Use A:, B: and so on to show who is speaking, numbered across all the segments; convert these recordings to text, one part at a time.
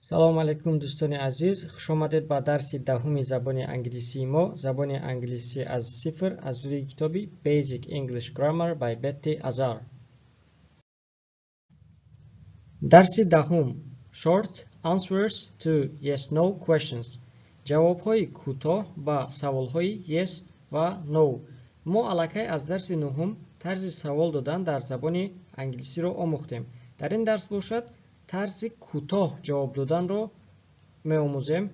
A: салом алайкум дӯстони азиз, хушомадед ба дарси даҳуми забони англисии мо, забони англисӣ аз сифр, аз рӯи китоби Basic English Grammar by Betty Azar. дарси даҳум. Short answers to yes no questions. ҷавобҳои кӯтоҳ ба саволҳои yes ва no. мо аллакай аз дарси нуҳум тарзи савол додан дар забони англисиро омӯхтем. дар ин дарс бошад тарзи кӯтоҳ ҷавоб доданро меомӯзем.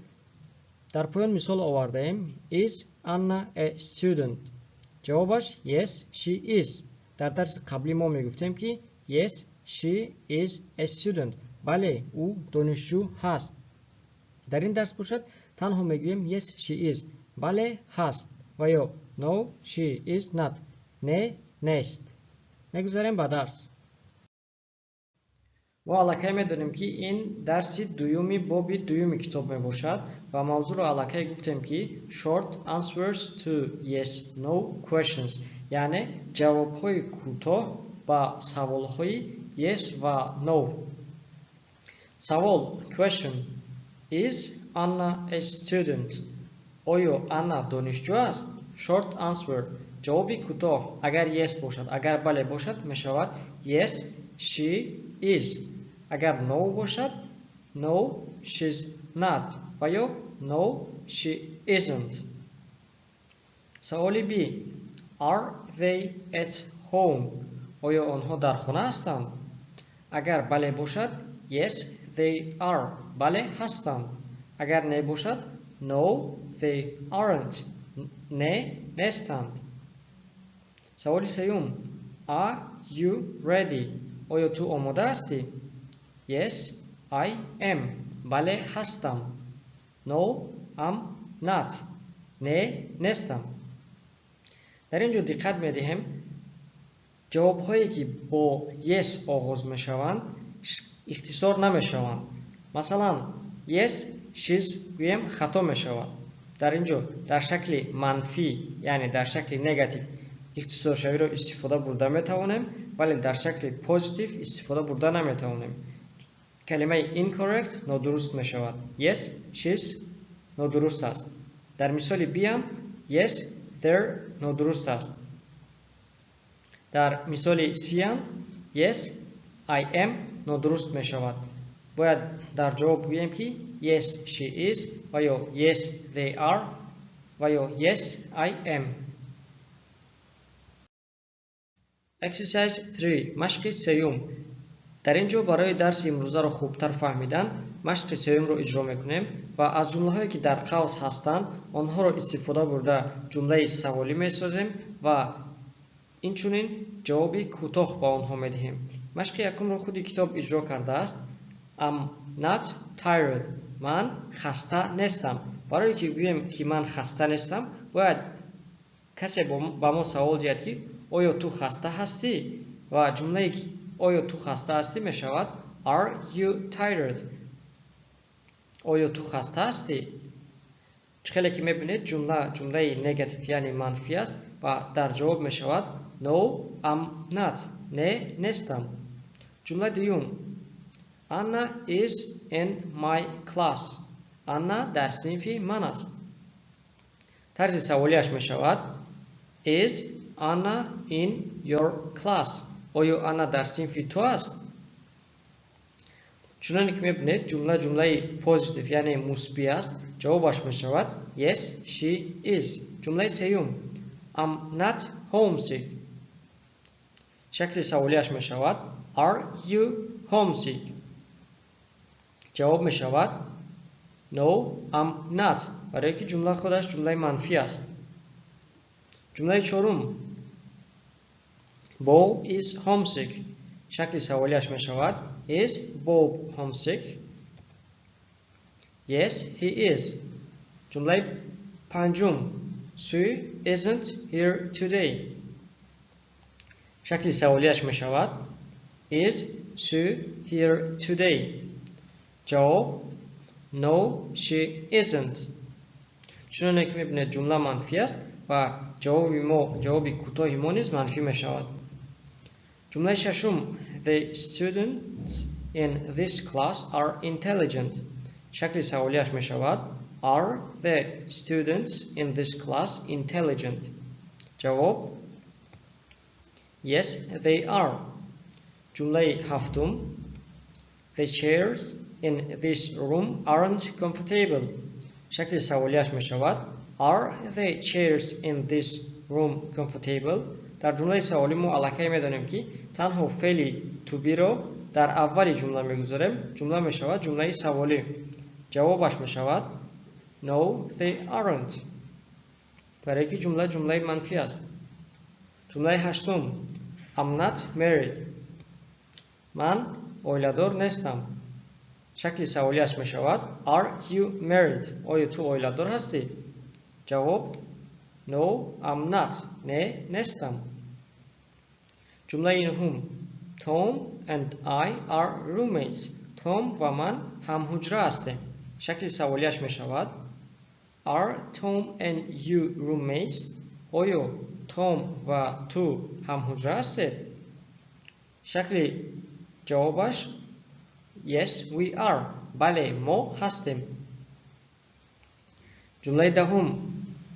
A: дар поён мисол овардаем. Is Anna a student? ҷавобаш yes, she is. дар дарси қаблӣ мо мегуфтем ки yes, she is a student. бале, ӯ донишҷӯ ҳаст. дар ин дарс бошад танҳо мегӯем yes, she is. бале, ҳаст. ва ё no, she is not. не, нест. мегузарем ба дарс. мо аллакай медонем ки ин дарси дуюми боби дуюми китоб мебошад ва мавзӯъро аллакай гуфтем ки short answers to yes no questions, яъне ҷавобҳои кӯтоҳ ба саволҳои yes ва no. савол question. Is Anna a student? оё Анна донишҷӯ аст? Short answer. ҷавоби кӯтоҳ агар yes бошад, агар бале бошад мешавад yes, she is. агар no бошад no, she's not. ва ё no, she isn't. саволи би. Are they at home? оё онҳо дар хона ҳастанд? агар бале бошад yes, they are. бале ҳастанд. агар не бошад no, they aren't. не, нестанд. саволи сеюм. Are you ready? оё ту омода ҳастӣ? Yes, I am. бале ҳастам. No, I'm not. не, нестам. дар ин ҷо диққат медиҳем ҷавобҳое ки бо yes оғоз мешаванд ихтисор намешаванд. масалан yes, she's гӯем хато мешавад. дар ин ҷо дар шакли манфӣ, яъне дар шакли негатив ихтисоршавиро истифода бурда метавонем, вале дар шакли позитив истифода бурда наметавонем. калимаи incorrect нодуруст мешавад. Yes, she's нодуруст аст. дар мисоли биам yes, they're нодуруст аст. дар мисоли сиам yes, I am нодуруст мешавад. бояд дар ҷавоб гӯем ки yes, she is ва ё yes, they are ва ё yes, I am. Exercise 3. машқи сеюм. дар ин ҷо барои дарси имрӯзаро хубтар фаҳмидан машқи сеюмро иҷро мекунем ва аз ҷумлаҳое ки дар қавс ҳастанд онҳоро истифода бурда ҷумлаи саволӣ месозем ва инчунин ҷавоби кӯтоҳ ба онҳо медиҳем. машқи якумро худи китоб иҷро кардааст. I'm not tired. ман хаста нестам. барое ки гӯем ки ман хаста нестам бояд касе ба мо савол диҳад ки оё ту хаста ҳастӣ? ва ҷумлае ки оё ту хаста ҳастӣ мешавад Are you tired? оё ту хаста ҳастӣ? чхеле ки мебинед ҷумлаи негатив яъне манфӣ аст ва дар ҷавоб мешавад No, I'm not. не, нестам. ҷумла дуюм. Anna is in my class. Анна дар синфи ман аст. тарзи саволиаш мешавад Is Anna in your class? оё Анна дар синфи ту аст? чуноне ки мебинед ҷумлаи позитив яъне мусбӣ аст. ҷавобаш мешавад Yes, she is. ҷумлаи сеюм. I'm not homesick. шакли саволиаш мешавад Are you homesick? ҷавоб мешавад No, I'm not. барое ки ҷумла худаш ҷумлаи манфӣ аст. ҷумлаи чорум. Bob is homesick. шакли саволиаш мешавад Is Bob homesick? Yes, he is. ҷумлаи панҷум. Sue isn't here today. шакли саволиаш мешавад Is Sue here today? ҷавоб No, she isn't. чуноне ки мебинед ҷумла манфӣ аст ва ҷавоби кӯтоҳи мо низ манфӣ мешавад. ҷумлаи шашум. The students in this class are intelligent. شکل سوالیش می شود Are the students in this class intelligent? جواب Yes, they are. جمله هفتم The chairs in this room aren't comfortable. شکل سوالیش می شود Are the chairs in this room comfortable? در جمله سوالی ما الکی می دانیم که تنها فعل to be رو در اولی جمله می گذاریم. جمله می شود جمله سوالی. جوابش می شود No, they aren't. برای که جمله منفی است. جمله هشتم I'm not married. من اویلادور نیستم. شکل سوالیش می شود Are you married? آیا تو اویلادور هستی؟ جواب No, I'm not. نه، نیستم. جمله نهم Tom and I are roommates. توم و من هم حجره هستیم. شکل سوالیش می شود Are Tom and you roommates? آیا توم و تو هم حجره هستید؟ شکل جوابش Yes, we are. بله، ما هستیم. جمله دهم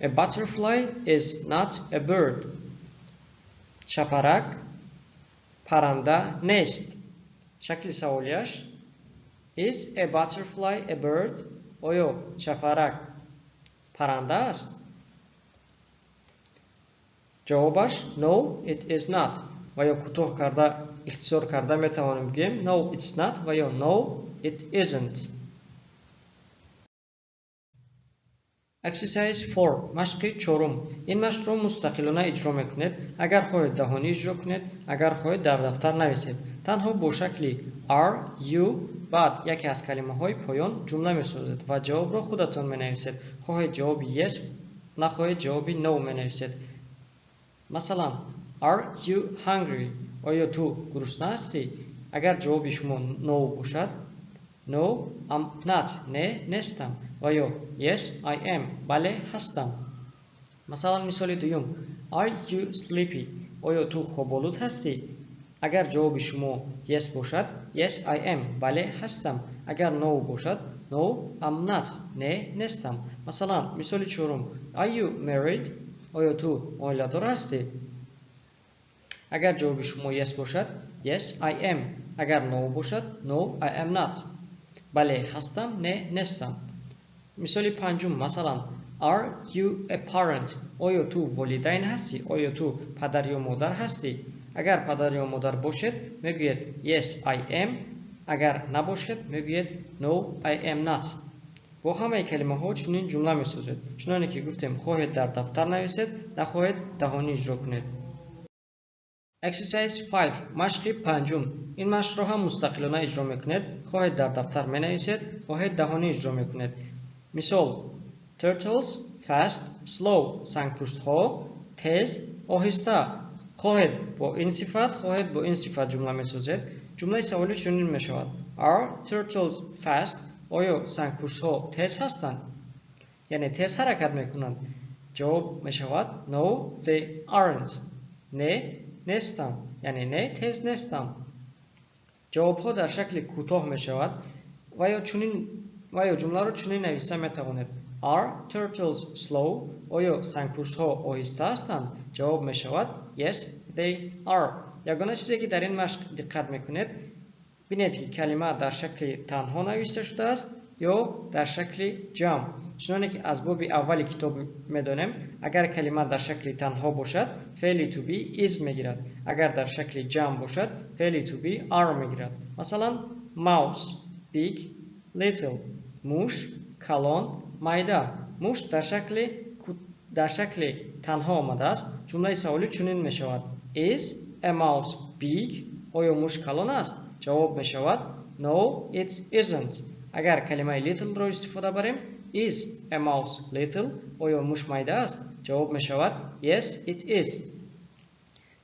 A: A butterfly is not a bird. شپرک پرنده نیست. شکل سوالیش Is a butterfly a bird? آیا شپرک پرنده است؟ جوابش No, it is not. و یا کوتاه کرده اختصار کرده می توانیم بگیم No, it's not و یا No, it isn't. Exercise 4 مشق چهارم. این مشق را مستقلانه اجرا میکنید. اگر خواهید دهانی اجرا کنید، اگر خواهید در دفتر نویسید. تنها با شکل are, you بعد یکی از کلمه های پایان جمله میسازید و جواب را خودتان می نویسید. خواهید جواب yes، نخواهید جواب no می نویسید. مثلا Are you hungry? آیا تو گرسنه هستی؟ اگر جواب شما no باشد No, I'm not. نه، نیستم. و یا Yes, I am. بله، هستم. مثلا مثال دوم Are you sleepy? آیا تو خواب‌آلود هستی؟ اگر جواب شما Yes باشد Yes, I am. بله، هستم. اگر No باشد No, I'm not. نه، نیستم. مثلا مثال چهارم Are you married? آیا تو اویلادور هستی؟ اگر جواب شما Yes باشد Yes, I am. اگر No باشد No, I am not. بله، هستم. نه، نیستم. مثال پنجم مثلا Are you a parent? آیا تو والدین هستی؟ آیا تو پدر یا مادر هستی؟ اگر پدر یا مادر باشد میگوید Yes, I am. اگر نباشد میگوید No, I am not. با همه کلمه ها چنین جمله میسازید. چنانه که گفتیم خواهید در دفتر نویسید، نخواهید دهانی اجرا کنید. Exercise 5 مشق پنجم. این مشق را هم مستقلانه اجرا میکنید. خواهید در دفتر می نویسید، خواهید دهانی اجرا میکنید. مثال Turtles fast slow. سنگپوست ها تیز آهسته. خواهید با این صفت، خواهید با این صفت جمله میسازید. جمله سوالی چنین می شود Are turtles fast? آیا سنگپوست ها تیز هستند؟ یعنی تیز حرکت میکنند. جواب می شود No, they aren't. نه، نیستم. یعنی نه، تیز نیستم. جواب ها در شکل کوتاه می شود و یا جمله را چنین نویسه می توانید Are turtles slow? آیا سنگپوست ها آهسته هستند؟ جواب می شود Yes, they are. یگانه چیزی که در این مشق دقت میکنید بینید که کلمه در شکل تنها نوشته شده است یا در شکل جمع. چنانه که از باب اول کتاب میدانیم اگر کلمه در شکل تنها باشد فعل to be is میگیرد. اگر در شکل جمع باشد فعل to be are میگیرد. مثلا mouse big little. موش کلان مایده. موش در شکل تنها آمده است. جمله سوالی چنین می شود Is a mouse big? آیا موش کلان است؟ جواب می شود No, it isn't. اگر کلمه little را استفاده بریم Is a mouse little? آیا موش مایده است؟ جواب می شود Yes, it is.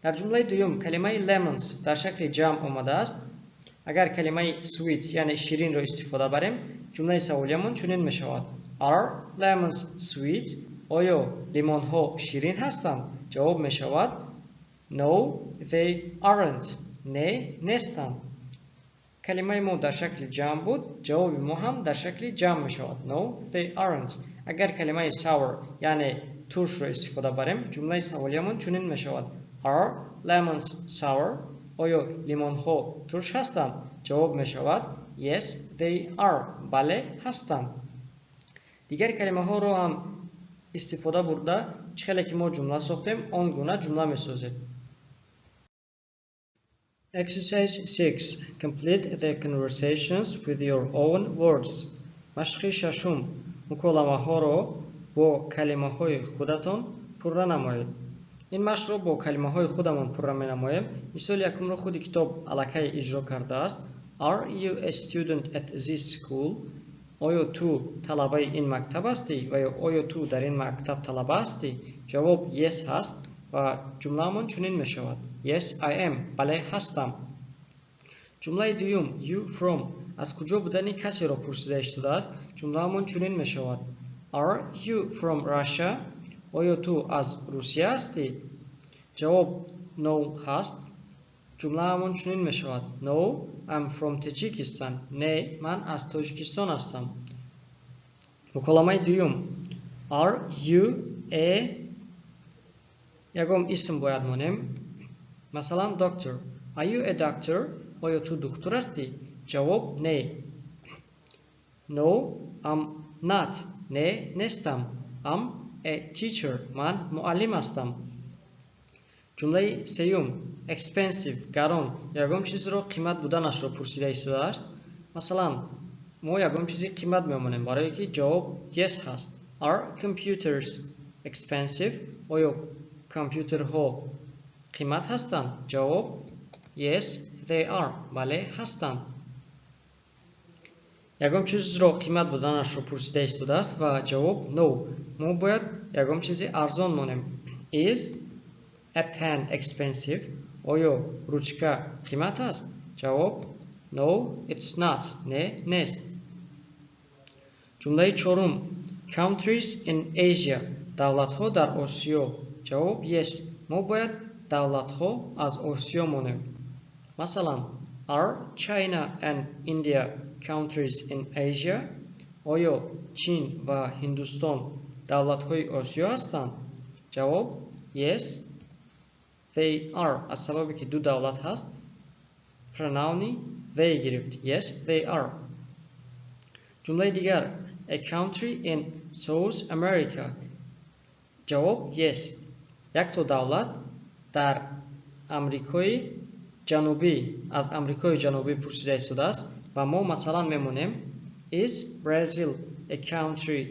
A: در جمله دوم کلمه lemons در شکل جمع آمده است. اگر کلمه sweet یعنی شیرین را استفاده بریم جمله سوالیمون چنین می شود Are lemons sweet? آیا لیمون ها شیرین هستند؟ جواب می شود No, they aren't. نه، نیستند. کلمه ما در شکل جمع بود، جواب ما هم در شکل جمع می شود. No, they aren't. اگر کلمه sour یعنی ترش رو استفاده بریم، جمله سوالیمون چنین می شود. Are lemons sour? آیا لیمون ها ترش هستند؟ جواب می شود Yes, they are. بله هستند. دیگر کلمه ها رو هم استفاده برده چخیلی که ما جمله ساختیم آن گونه جمله می سازیم. Exercise 6. Complete the conversations with your own words. مشق ششم. مکالمه ها رو با کلمه های خودتان پرره نمایید. این مشق رو با کلمه های خودمان پرره می نماییم. مثال یکم رو خود کتاب الکی اجرا کرده است. Are you a student at this school? آیا تو طلبه این مکتب هستی و یا آیا تو در این مکتب طلبه هستی؟ جواب yes هست و جمله من چنین می شود. Yes, I am. بله هستم. جمله دوم you from. از کجا بودن کسی را پرسیده شده است. جمله من چنین می شود. Are you from Russia? آیا تو از روسیه هستی؟ جواب no هست. جمله من چنین می شود. No, I'm from Tajikistan. نه من از تاجیکستان هستم. مکالمه دوم Are you a یکم اسم باید مانیم. مثلا doctor. Are you a doctor? آیا تو دکتر هستی؟ جواب نه. No, I'm not. نه نیستم. I'm a teacher. من معلم هستم. جمله سوم expensive گران. یکم چیز رو قیمت بودنش رو پرسیده شده است. مثلا ما یکم چیزی قیمت میمونیم برای که جواب yes هست. Are computers expensive? آیا کامپیوترها قیمت هستند؟ جواب yes they are. بله هستند. یکم چیز رو قیمت بودنش رو پرسیده شده است و جواب no. ما باید یکم چیزی ارزان مانیم. Is a pen expensive? آیا روچکه قیمت است؟ جواب no it's not. نه نیست. جمله چهارم countries in Asia. دولت ها در آسیا. جواب yes. ما باید دولت ها از آسیا مانیم. مثلا are China and India countries in Asia? آیا چین و هندوستان دولت های آسیا هستند؟ جواب yes they are. از سببی که دو دولت هست پروناونی they گرفت. Yes they are. جمله دیگر a country in South America. جواب yes. یک تا دولت در امریکای جنوبی از امریکای جنوبی پرسیده شده است و ما مثلا میمونیم Is Brazil a country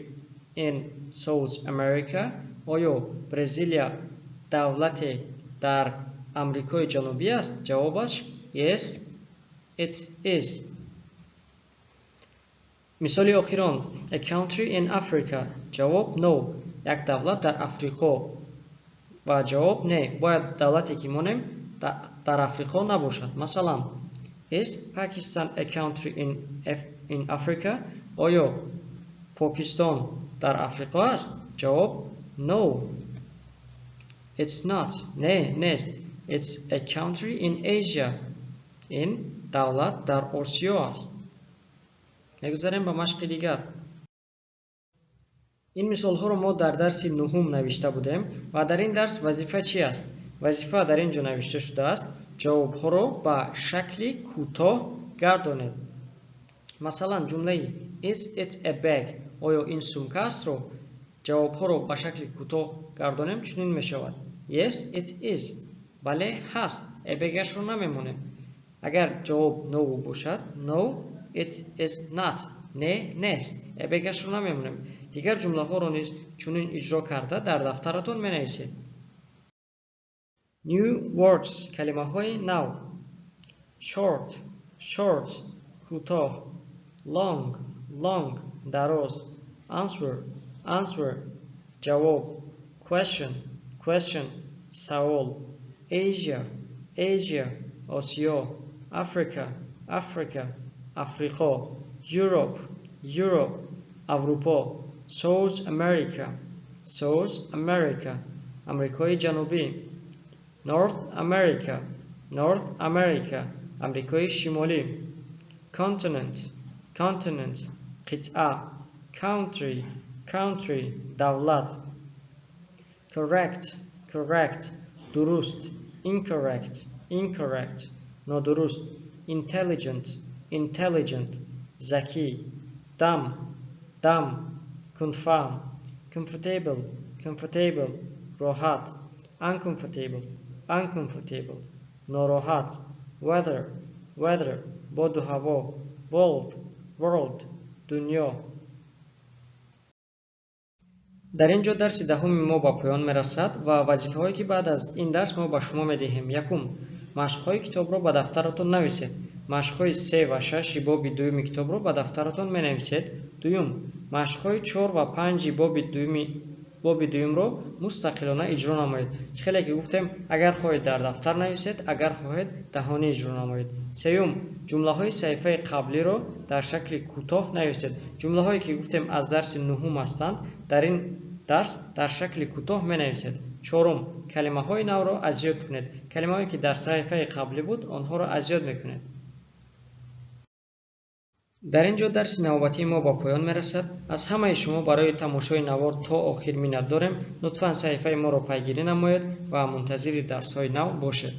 A: in South America? آیا برزیلیا دولت در امریکای جنوبی است؟ جوابش yes it is. مثال آخران a country in Africa. جواب no. یک دولت در افریقا و جواب نه. باید دولتی که مونیم در افریقا نباشد. مثلا Is Pakistan a country in Africa? آیا پاکستان در افریقا است؟ جواب no it's not. نه نیست. It's a country in Asia. این دولت در آسیا است. میگذاریم به مشق دیگر. این مثال ها رو ما در درس نهم نوشته بودیم و در این درس وظیفه چی است؟ وظیفه در اینجا نوشته شده است جواب ها رو به شکل کوتاه گردانید. مثلا جمله Is it a bag? آیا این سومکه است رو جواب ها رو به شکل کوتاه گردانیم چنین می شود. Yes it is. بله هست. ابگش رو نمیمونیم. اگر جواب no باشد no it is not. نه نیست. ابگش رو نمیمونیم. دیگر جمله ها رو نیز چنین اجرا کرده در دفترتون می نویسید. New words کلمه های نو. Short short کوتاه. Long long دراز. Answer answer جواب. Question question سوال. Asia Asia آسیا. Africa Africa افریقا. Europe Europe اروپا. South America South America امریکای جنوبی. North America North America امریکای شمالی. continent, continent, قطعه. country, country, دولت. correct, correct, درست. incorrect, incorrect, نادرست. intelligent, intelligent, ذکی. dumb, dumb, confirm. comfortable, comfortable, راحت. uncomfortable, uncomfortable, ناراحت. weather, weather, باد و هوا. world, world, دنیا. در اینجا درس دهم ما با پایان میرسد و وظیفه هایی که بعد از این درس ما به شما میدهیم. یکم، مشق های کتاب را به دفترتان نویسید. مشق های 3 و 6 باب دوم کتاب را به دفترتان می نویسید. دوم، مشق های 4 و 5 باب دوم را مستقلانه اجرا نمایید. خیلی که گفتم اگر خواهید در دفتر نویسید، اگر خواهید دهانی اجرا نمایید. سوم، جمله های صفحه قبلی را در شکل کوتاه نویسید. جمله هایی که گفتم از درس نهم هستند، در این درس در شکل کوتاه می نویسید. چهارم، کلمه های نو را از یاد کنید. کلمه هایی که در صفحه قبلی بود آنها را از یاد میکنید. در اینجا درس نوبتی ما با پایان میرسد. از همه شما برای تماشای نوار تا آخر منت دارم. لطفاً صفحه ما را پیگیری نمایید و منتظر درس های نو باشید.